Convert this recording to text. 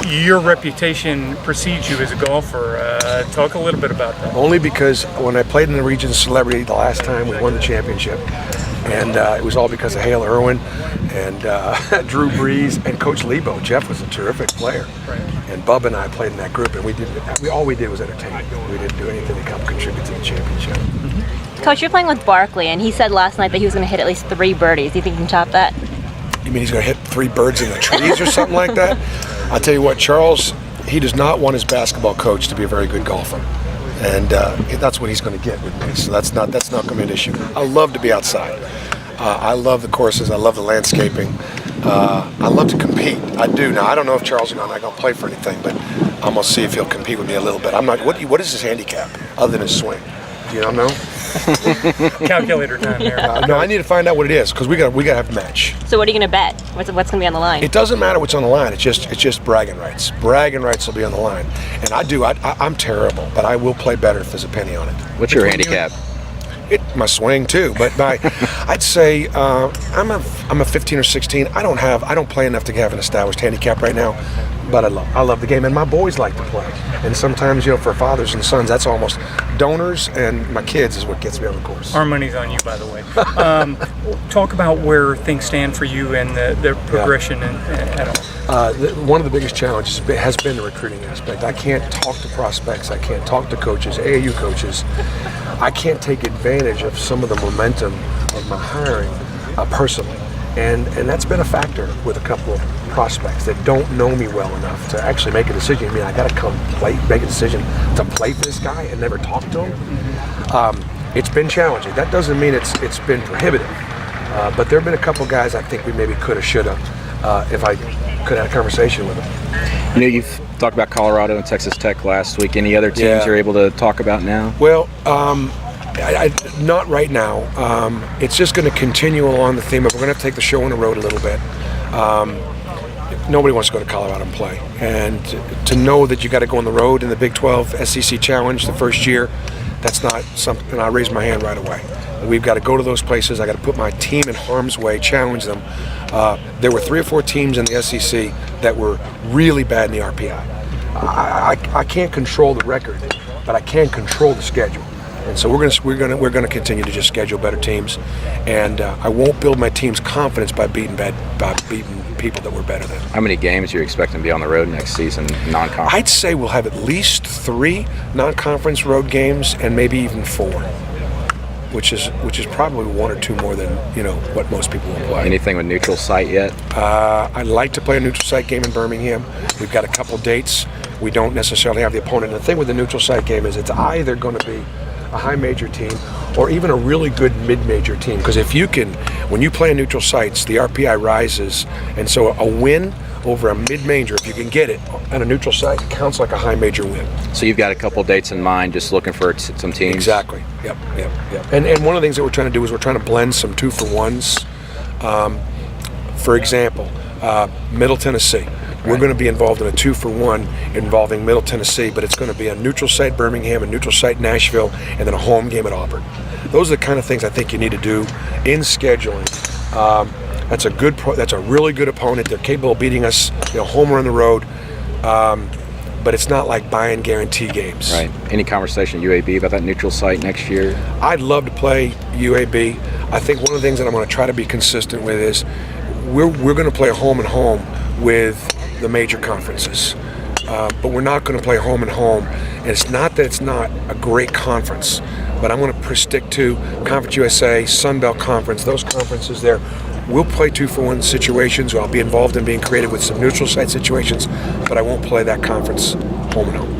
Your reputation precedes you as a golfer. Talk a little bit about that. Only because when I played in the Region Celebrity the last time, we won the championship. And it was all because of Hale Irwin and Drew Brees and Coach Lebo. Jeff was a terrific player. Right. And Bub and I played in that group, and all we did was entertain. We didn't do anything to come contribute to the championship. Coach, you're playing with Barkley, and he said last night that he was going to hit at least 3 birdies. Do you think you can top that? You mean he's going to hit 3 birds in the trees or something like that? I'll tell you what, Charles, he does not want his basketball coach to be a very good golfer. And that's what he's going to get with me. So that's not going to be an issue. I love to be outside. I love the courses. I love the landscaping. I love to compete. I do. Now, I don't know if Charles and I are going to play for anything, but I'm going to see if he'll compete with me a little bit. I'm not. What is his handicap other than his swing? Do you not know? Calculator time there. No, I need to find out what it is because we got to have a match. So what are you going to bet? What's going to be on the line? It doesn't matter what's on the line. It's just bragging rights. Bragging rights will be on the line, and I'm terrible, but I will play better if there's a penny on it. What's your handicap? My swing too, but I'd say I'm a 15 or 16. I don't play enough to have an established handicap right now, but I love the game, and my boys like to play. And sometimes, for fathers and sons, that's almost donors, and my kids is what gets me on the course. Our money's on you, by the way. Talk about where things stand for you and the progression at all. One of the biggest challenges has been the recruiting aspect. I can't talk to prospects. I can't talk to coaches, AAU coaches. I can't take advantage of some of the momentum of my hiring personally. And that's been a factor with a couple of prospects that don't know me well enough to actually make a decision. I mean, I got to make a decision to play for this guy and never talk to him. It's been challenging. That doesn't mean it's been prohibitive. But there have been a couple of guys I think we maybe could have, should have, if I could have had a conversation with them. You've talked about Colorado and Texas Tech last week. Any other teams you're able to talk about now? Well, not right now. It's just going to continue along the theme of we're going to take the show on the road a little bit. Nobody wants to go to Colorado and play. And to know that you got to go on the road in the Big 12 SEC Challenge the first year, that's not something, and I raised my hand right away. We've got to go to those places. I got to put my team in harm's way, challenge them. There were 3 or 4 teams in the SEC that were really bad in the RPI. I can't control the record, but I can control the schedule. And so we're going to continue to just schedule better teams, and I won't build my team's confidence by beating people that we're better than. How many games are you expecting to be on the road next season, non-conference? I'd say we'll have at least 3 non-conference road games, and maybe even 4, which is probably 1 or 2 more than what most people will play. Anything with neutral site yet? I'd like to play a neutral site game in Birmingham. We've got a couple dates. We don't necessarily have the opponent. And the thing with the neutral site game is it's either going to be a high major team or even a really good mid-major team, because when you play in neutral sites, the RPI rises, and so a win over a mid-major, if you can get it on a neutral site, counts like a high major win. So you've got a couple dates in mind, just looking for some teams? Exactly. Yep. And one of the things that we're trying to do is we're trying to blend some 2-for-1s. For example, Middle Tennessee. We're going to be involved in a 2-for-1 involving Middle Tennessee, but it's going to be a neutral site Birmingham, a neutral site Nashville, and then a home game at Auburn. Those are the kind of things I think you need to do in scheduling. That's a really good opponent. They're capable of beating us, home or on the road. But it's not like buy-in guarantee games. Right. Any conversation at UAB about that neutral site next year? I'd love to play UAB. I think one of the things that I'm going to try to be consistent with is we're going to play home and home with the major conferences. But we're not going to play home and home. And it's not that it's not a great conference, but I'm going to stick to Conference USA, Sun Belt Conference, those conferences there. We'll play 2-for-1 situations, or I'll be involved in being creative with some neutral site situations, but I won't play that conference home and home.